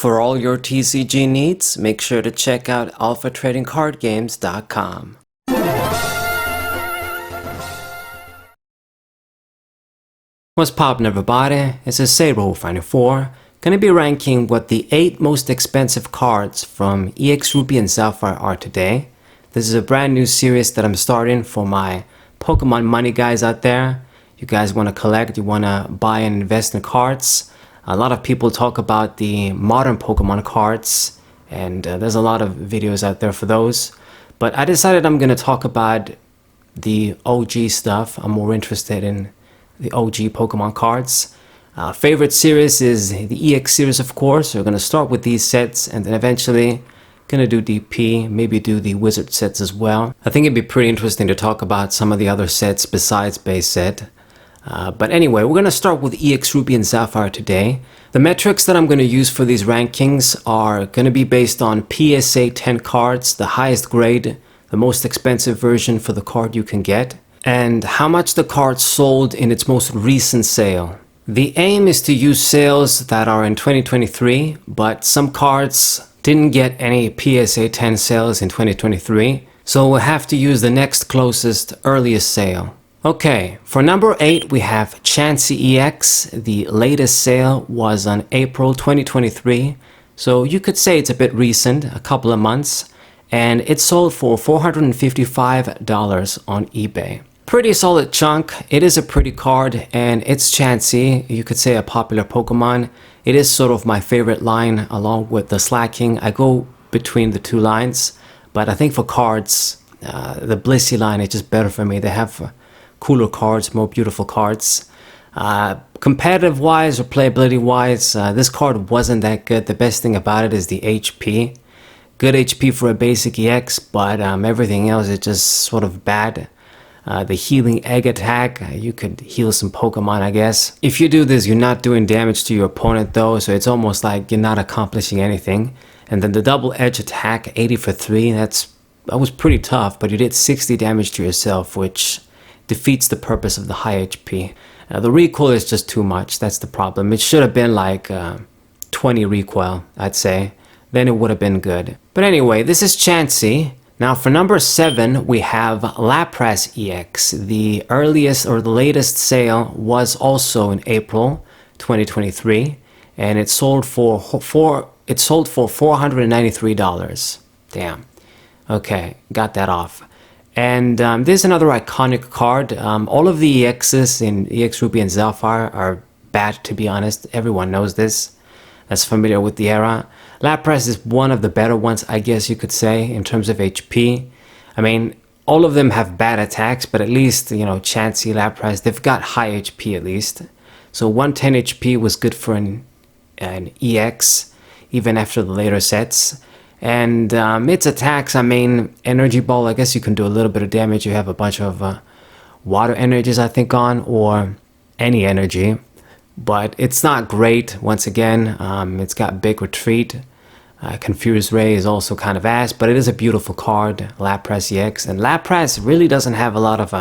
For all your TCG needs, make sure to check out alphatradingcardgames.com. What's poppin', everybody? It's a Saberwolf94, gonna be ranking what the 8 most expensive cards from EX Ruby and Sapphire are today. This is a brand new series that I'm starting for my Pokemon money guys out there. You guys want to collect, you want to buy and invest in cards. A lot of people talk about the modern Pokemon cards, and there's a lot of videos out there for those. But I decided I'm going to talk about the OG stuff. I'm more interested in the OG Pokemon cards. Favorite series is the EX series, of course. We're going to start with these sets and then eventually going to do DP, maybe do the Wizard sets as well. I think it'd be pretty interesting to talk about some of the other sets besides base set. But anyway, we're going to start with EX Ruby and Sapphire today. The metrics that I'm going to use for these rankings are going to be based on PSA 10 cards, the highest grade, the most expensive version for the card you can get, and how much the card sold in its most recent sale. The aim is to use sales that are in 2023, but some cards didn't get any PSA 10 sales in 2023, so we'll have to use the next closest, earliest sale. Okay, for number 8 we have Chansey EX. The latest sale was on April 2023, so you could say it's a bit recent, a couple of months, and it sold for $455 on eBay. Pretty solid chunk. It is a pretty card, and it's Chansey, you could say a popular Pokemon. It is sort of my favorite line along with the Slacking. I go between the two lines, but I think for cards, the Blissey line is just better for me. They have cooler cards, more beautiful cards. Competitive wise or playability wise, this card wasn't that good. The best thing about it is the HP. Good HP for a basic EX, but everything else is just sort of bad. The healing egg attack, you could heal some Pokemon, I guess. If you do this, you're not doing damage to your opponent though, so it's almost like you're not accomplishing anything. And then the double edge attack, 80 for 3, that was pretty tough, but you did 60 damage to yourself, which defeats the purpose of the high HP. The recoil is just too much, that's the problem. It should have been like 20 recoil, I'd say. Then it would have been good. But anyway, this is Chansey. Now for number 7, we have Lapras EX. The earliest or the latest sale was also in April 2023, and it sold for $493. Damn. Okay, got that off. And there's another iconic card. All of the EXs in EX Ruby and Sapphire are bad, to be honest. Everyone knows this. That's familiar with the era. Lapras is one of the better ones, I guess you could say, in terms of HP. I mean, all of them have bad attacks, but at least, you know, Chansey, Lapras, they've got high HP at least. So 110 HP was good for an EX, even after the later sets. And its attacks, I mean, Energy Ball, I guess you can do a little bit of damage. You have a bunch of water energies, I think, on, or any energy. But it's not great, once again. It's got big retreat. Confused Ray is also kind of ass, but it is a beautiful card, Lapras EX. And Lapras really doesn't have a lot of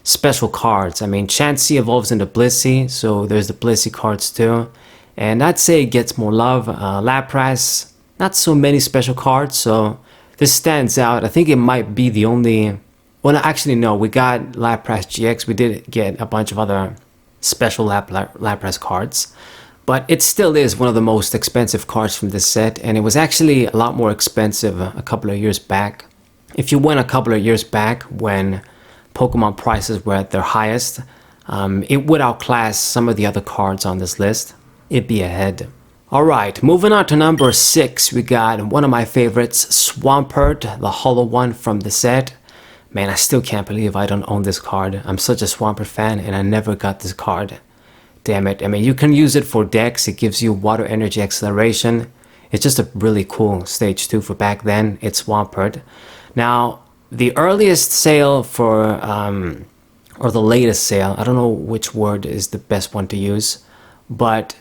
special cards. I mean, Chansey evolves into Blissey, so there's the Blissey cards too. And I'd say it gets more love. Lapras, not so many special cards, so this stands out. I think it might be the only... Well, actually, no, we got Lapras GX. We did get a bunch of other special Lapras cards, but it still is one of the most expensive cards from this set, and it was actually a lot more expensive a couple of years back. If you went a couple of years back when Pokemon prices were at their highest, it would outclass some of the other cards on this list. It'd be ahead. Alright, moving on to number 6, we got one of my favorites, Swampert, the hollow one from the set. Man, I still can't believe I don't own this card. I'm such a Swampert fan and I never got this card. Damn it. I mean, you can use it for decks. It gives you water energy acceleration. It's just a really cool stage 2 for back then. It's Swampert. Now, the earliest sale for, or the latest sale, I don't know which word is the best one to use, but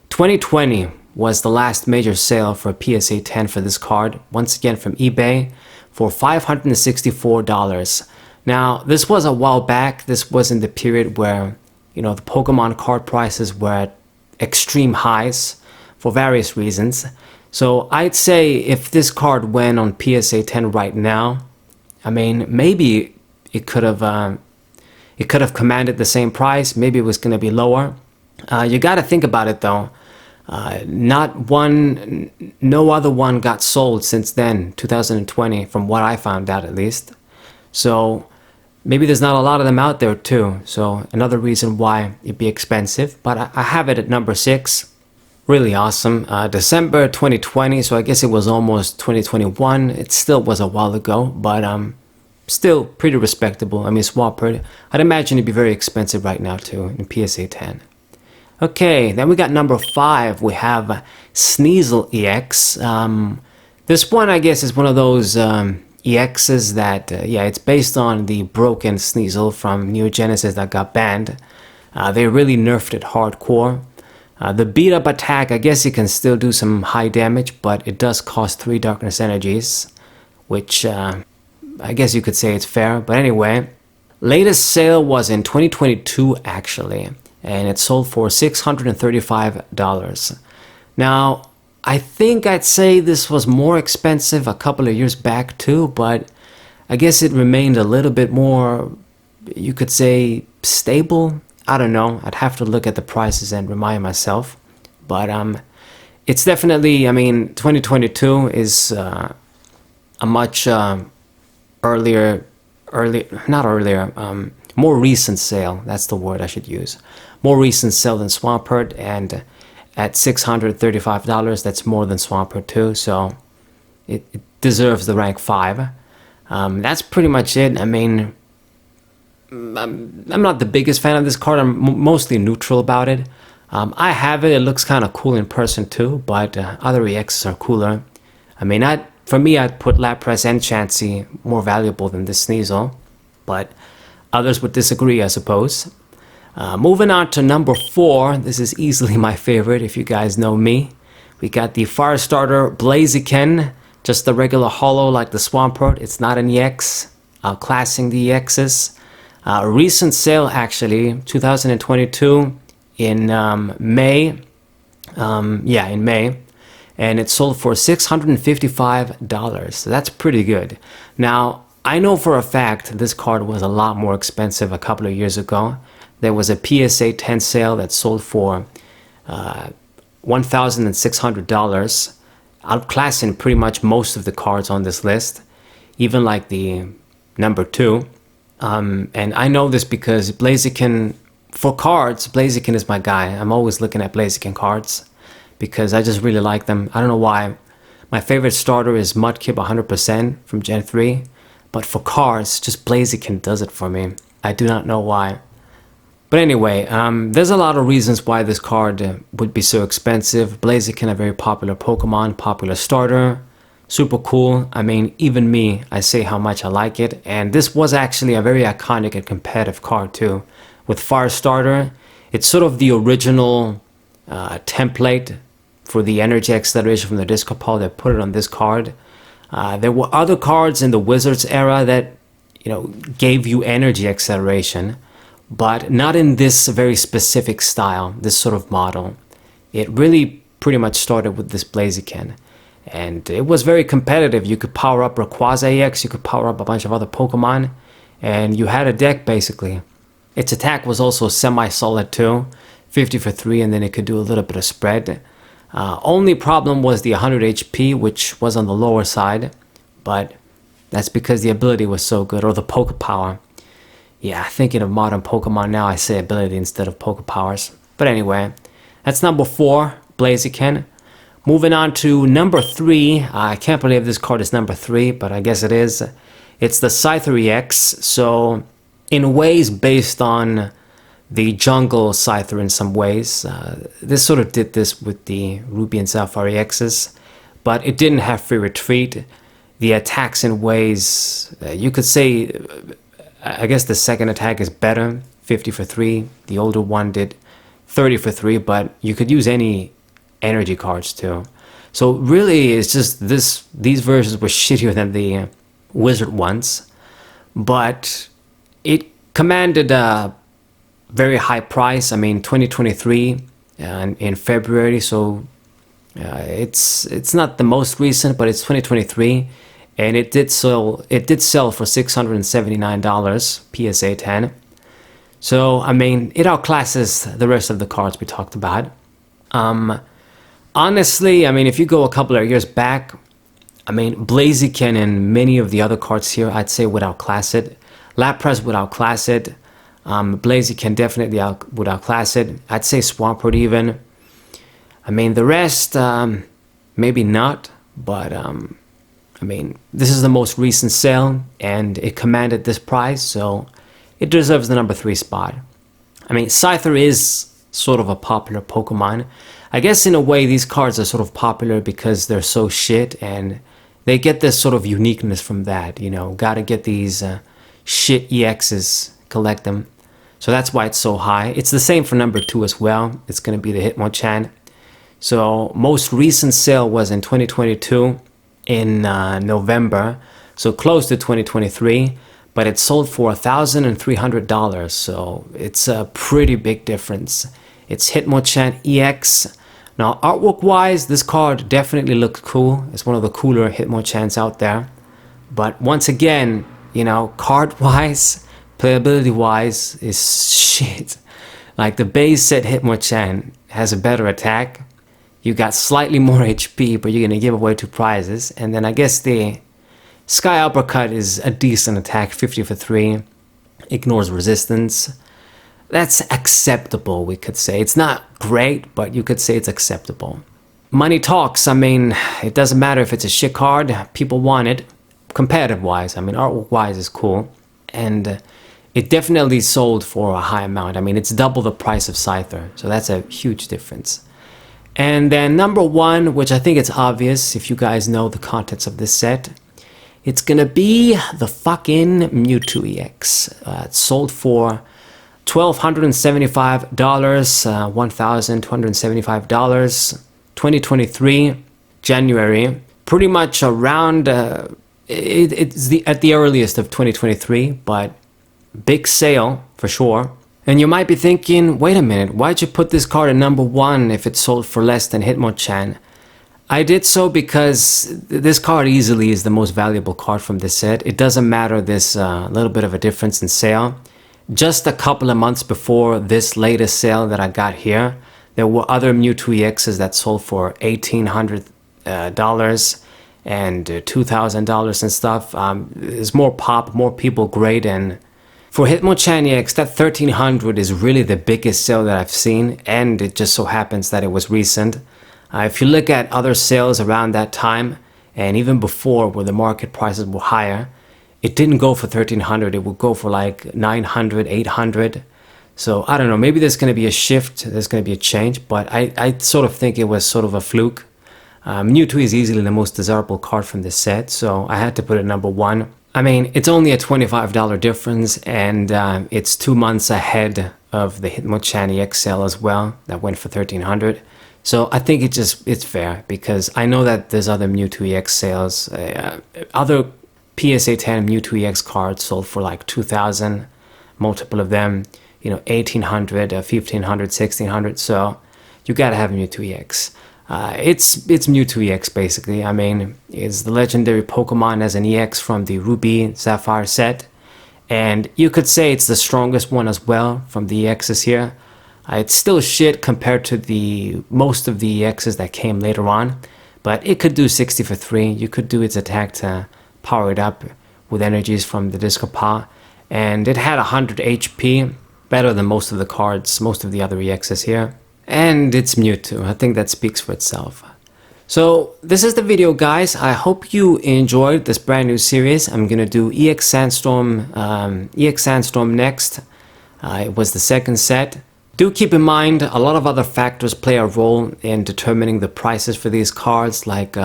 2020 was the last major sale for PSA 10 for this card. Once again from eBay. For $564. Now, this was a while back. This was in the period where, you know, the Pokemon card prices were at extreme highs. for various reasons. So I'd say if this card went on PSA 10 right now, I mean, maybe it could have commanded the same price. Maybe it was going to be lower. You got to think about it though. No other one got sold since then, 2020, from what I found out at least. So maybe there's not a lot of them out there too. So another reason why it'd be expensive. But I have it at number 6. Really awesome. December 2020, so I guess it was almost 2021. It still was a while ago, but still pretty respectable. I mean, Swampert, I'd imagine it'd be very expensive right now too in PSA 10. Okay, then we got number 5. We have Sneasel EX. This one, I guess, is one of those EXs that, yeah, it's based on the broken Sneasel from Neo Genesis that got banned. They really nerfed it hardcore. The beat up attack, I guess it can still do some high damage, but it does cost 3 darkness energies, which I guess you could say it's fair. But anyway, latest sale was in 2022 actually, and it sold for $635. Now, I think I'd say this was more expensive a couple of years back too, but I guess it remained a little bit more, you could say, stable. I don't know. I'd have to look at the prices and remind myself. But it's definitely, I mean, 2022 is a much more recent sale. That's the word I should use. More recent sale than Swampert, and at $635, that's more than Swampert too. So it deserves the rank 5. That's pretty much it. I mean, I'm not the biggest fan of this card. I'm mostly neutral about it. I have it. It looks kind of cool in person too, but other EXs are cooler. I mean, for me, I'd put Lapras and Chansey more valuable than this Sneasel, but others would disagree, I suppose. Moving on to number 4. This is easily my favorite, if you guys know me. We got the Fire Starter Blaziken, just the regular holo like the Swampert. It's not an EX. Outclassing the EXs. Recent sale actually, 2022 in May. In May. And it sold for $655. So that's pretty good. Now, I know for a fact this card was a lot more expensive a couple of years ago. There was a PSA 10 sale that sold for $1,600, outclassing pretty much most of the cards on this list, even like the number 2. And I know this because Blaziken, for cards, Blaziken is my guy. I'm always looking at Blaziken cards because I just really like them. I don't know why. My favorite starter is Mudkip 100% from Gen 3. But for cards, just Blaziken does it for me. I do not know why. But anyway, there's a lot of reasons why this card would be so expensive. Blaziken, a very popular Pokemon, popular starter. Super cool. I mean, even me, I say how much I like it. And this was actually a very iconic and competitive card too. With Fire Starter, it's sort of the original template for the energy acceleration from the Disco Ball. They put it on this card. There were other cards in the Wizards era that, you know, gave you energy acceleration, but not in this very specific style, this sort of model. It really pretty much started with this Blaziken. And it was very competitive. You could power up Rayquaza EX, you could power up a bunch of other Pokemon, and you had a deck basically. Its attack was also semi-solid too, 50 for 3, and then it could do a little bit of spread. Only problem was the 100 HP, which was on the lower side, but that's because the ability was so good, or the Poke Power. Yeah, thinking of modern Pokemon now, I say ability instead of Poke Powers. But anyway, that's number 4, Blaziken. Moving on to number 3. I can't believe this card is number 3, but I guess it is. It's the Scyther EX. So, in ways based on the jungle Scyther in some ways. This sort of did this with the Ruby and Sapphire EXs, but it didn't have free retreat. The attacks in ways, you could say, I guess the second attack is better, 50 for 3. The older one did 30 for 3, but you could use any energy cards too. So really, it's just these versions were shittier than the Wizard ones, but it commanded a very high price. I mean, 2023 in February, so It's not the most recent, but it's 2023, and it did sell for $679 PSA 10. So I mean, it outclasses the rest of the cards we talked about. Honestly, I mean, if you go a couple of years back, I mean, Blaziken and many of the other cards here, I'd say would outclass it. Lapras would outclass it. Blaziken definitely would outclass it. I'd say Swampert even. I mean, the rest, maybe not, but I mean, this is the most recent sale, and it commanded this price, so it deserves the number 3 spot. I mean, Scyther is sort of a popular Pokemon. I guess in a way these cards are sort of popular because they're so shit, and they get this sort of uniqueness from that, you know, gotta get these shit EXs, collect them. So that's why it's so high. It's the same for number 2 as well. It's gonna be the Hitmonchan. So most recent sale was in 2022 in November, so close to 2023, but it sold for $1,300, so it's a pretty big difference. It's Hitmonchan EX. Now artwork wise, this card definitely looks cool. It's one of the cooler Hitmonchans out there, but once again, you know, card wise, playability wise is shit. Like the base set Hitmonchan has a better attack. You got slightly more HP, but you're going to give away 2 prizes. And then I guess the Sky Uppercut is a decent attack, 50 for 3. Ignores resistance. That's acceptable, we could say. It's not great, but you could say it's acceptable. Money talks. I mean, it doesn't matter if it's a shit card. People want it. Competitive-wise, I mean, artwork-wise is cool. And it definitely sold for a high amount. I mean, it's double the price of Scyther. So that's a huge difference. And then number 1, which I think it's obvious if you guys know the contents of this set, it's gonna be the fucking Mewtwo EX. It sold for $1,275, $1,275, 2023, January. Pretty much around, it's at the earliest of 2023, but big sale for sure. And you might be thinking, wait a minute, why'd you put this card at number 1 if it sold for less than Hitmonchan? I did so because this card easily is the most valuable card from this set. It doesn't matter this little bit of a difference in sale. Just a couple of months before this latest sale that I got here, there were other Mewtwo EXs that sold for $1,800 and $2,000 and stuff. There's more pop, more people grade, and for Hitmonchan EX, that $1,300 is really the biggest sale that I've seen, and it just so happens that it was recent. If you look at other sales around that time, and even before where the market prices were higher, it didn't go for $1,300, it would go for like $900, $800. So I don't know, maybe there's going to be a shift, there's going to be a change, but I sort of think it was sort of a fluke. Mewtwo is easily the most desirable card from this set, so I had to put it number 1. I mean, it's only a $25 difference, and it's 2 months ahead of the Hitmonchan EX sale as well, that went for $1,300. So I think it's fair, because I know that there's other Mewtwo EX sales, other PSA 10 Mewtwo EX cards sold for like 2,000, multiple of them, you know, 1,800, 1,500, 1,600. So you gotta have Mewtwo EX. It's Mewtwo EX basically. I mean, it's the legendary Pokemon as an EX from the Ruby and Sapphire set, and you could say it's the strongest one as well from the EXs here. It's still shit compared to the most of the EXs that came later on, but it could do 60 for 3. You could do its attack to power it up with energies from the Disco Paw, and it had 100 HP, better than most of the cards, most of the other EXs here. And it's Mewtwo. I think that speaks for itself. So this is the video, guys. I hope you enjoyed this brand new series. I'm gonna do EX Sandstorm next. It was the second set. Do keep in mind a lot of other factors play a role in determining the prices for these cards, like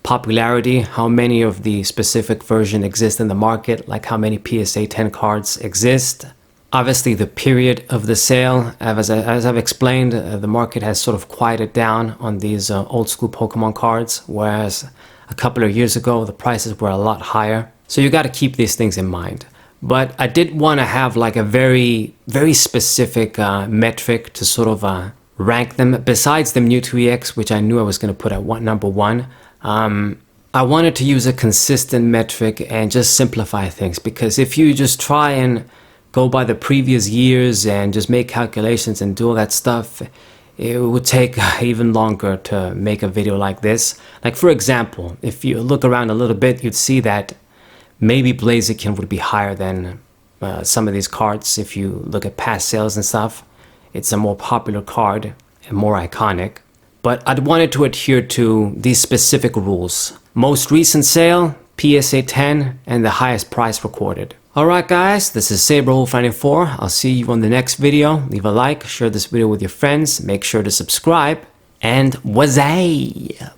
popularity, how many of the specific version exist in the market, like how many PSA 10 cards exist. Obviously the period of the sale, as I've explained, the market has sort of quieted down on these old school Pokemon cards, whereas a couple of years ago the prices were a lot higher. So you got to keep these things in mind. But I did want to have like a very specific metric to sort of rank them besides the Mewtwo EX, which I knew I was going to put at number 1. I wanted to use a consistent metric and just simplify things, because if you just try and go by the previous years and just make calculations and do all that stuff, it would take even longer to make a video like this. Like, for example, if you look around a little bit, you'd see that maybe Blaziken would be higher than some of these cards. If you look at past sales and stuff, it's a more popular card and more iconic. But I'd wanted to adhere to these specific rules. Most recent sale, PSA 10, and the highest price recorded. Alright guys, this is SaberWolf94. I'll see you on the next video. Leave a like, share this video with your friends, make sure to subscribe, and wazay!